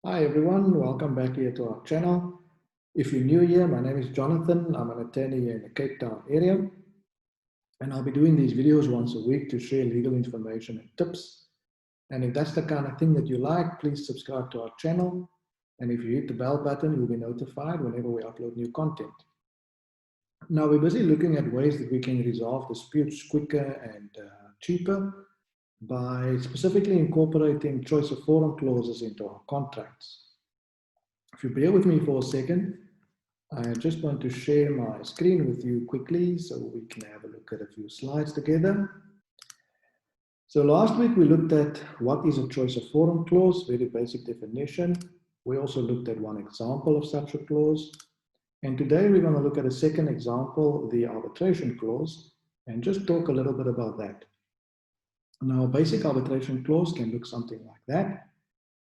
Hi everyone, welcome back here to our channel. If you're new here, my name is Jonathan. I'm an attorney here in the Cape Town area, and I'll be doing these videos once a week to share legal information and tips. And if that's the kind of thing that you like, please subscribe to our channel. And if you hit the bell button, you'll be notified whenever we upload new content. Now, we're busy looking at ways that we can resolve disputes quicker and cheaper by specifically incorporating choice of forum clauses into our contracts. If you bear with me for a second, I just want to share my screen with you quickly so we can have a look at a few slides together. So last week we looked at what is a choice of forum clause, very basic definition. We also looked at one example of such a clause. And today we're going to look at a second example, the arbitration clause, and just talk a little bit about that. Now, a basic arbitration clause can look something like that.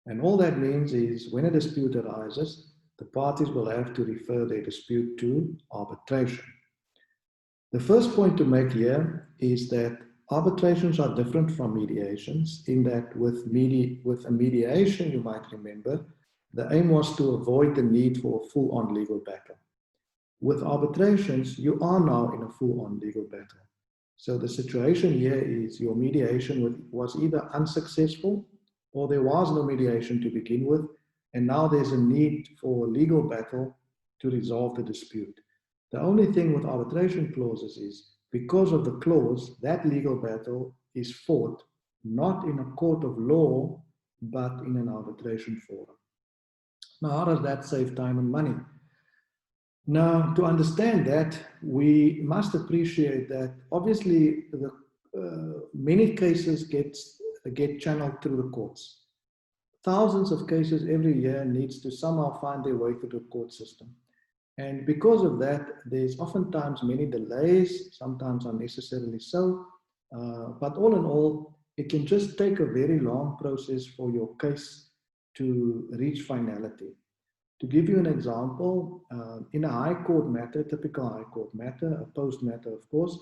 And all that means is when a dispute arises, the parties will have to refer their dispute to arbitration. The first point to make here is that arbitrations are different from mediations in that with a mediation, you might remember, the aim was to avoid the need for a full-on legal battle. With arbitrations, you are now in a full-on legal battle. So the situation here is your mediation was either unsuccessful or there was no mediation to begin with, and now there's a need for a legal battle to resolve the dispute. The only thing with arbitration clauses is because of the clause, that legal battle is fought not in a court of law, but in an arbitration forum. Now, how does that save time and money? Now, to understand that, we must appreciate that obviously many cases get channeled through the courts. Thousands of cases every year needs to somehow find their way through the court system. And because of that, there's oftentimes many delays, sometimes unnecessarily so. But all in all, it can just take a very long process for your case to reach finality. To give you an example, in a high court matter, typical high court matter, a post matter, of course,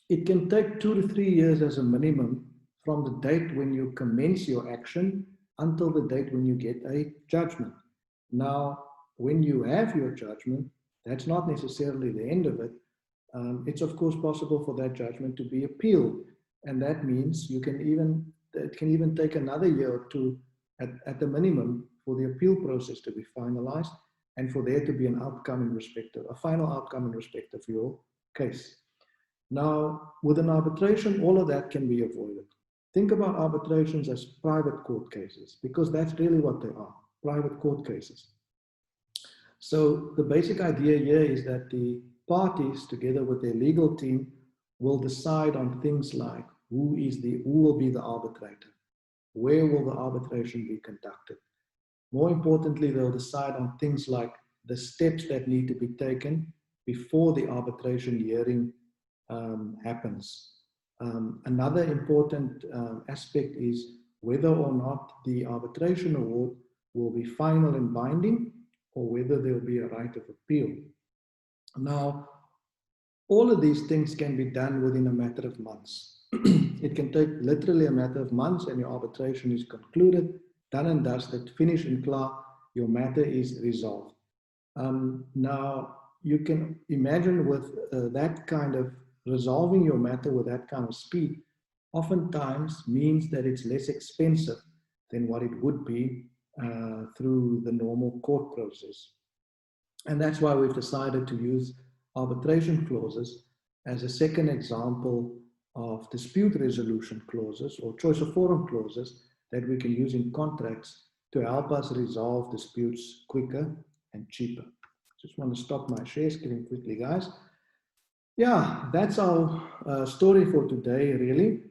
it can take 2 to 3 years as a minimum from the date when you commence your action until the date when you get a judgment. Now, when you have your judgment, that's not necessarily the end of it. It's of course possible for that judgment to be appealed. And that means it can even take another year or two at the minimum for the appeal process to be finalized and for there to be an outcome in respect of, a final outcome in respect of your case. Now, with an arbitration, all of that can be avoided. Think about arbitrations as private court cases, because that's really what they are, private court cases. So the basic idea here is that the parties, together with their legal team, will decide on things like who will be the arbitrator, where will the arbitration be conducted. More importantly, they'll decide on things like the steps that need to be taken before the arbitration hearing happens. Another important aspect is whether or not the arbitration award will be final and binding or whether there will be a right of appeal. Now, all of these things can be done within a matter of months. It can take literally a matter of months and your arbitration is concluded, done and dusted, finished and clear, your matter is resolved. Now, you can imagine with that kind of resolving your matter with that kind of speed, oftentimes means that it's less expensive than what it would be through the normal court process. And that's why we've decided to use arbitration clauses as a second example of dispute resolution clauses or choice of forum clauses that we can use in contracts to help us resolve disputes quicker and cheaper. Just want to stop my share screen quickly, guys. Yeah, that's our story for today, really.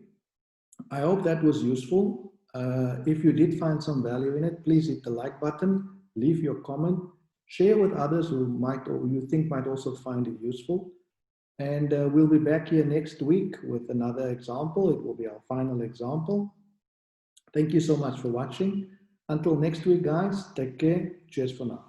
I hope that was useful. If you did find some value in it, please hit the like button, leave your comment, share with others who might or you think might also find it useful. And we'll be back here next week with another example. It will be our final example. Thank you so much for watching. Until next week, guys, take care. Cheers for now.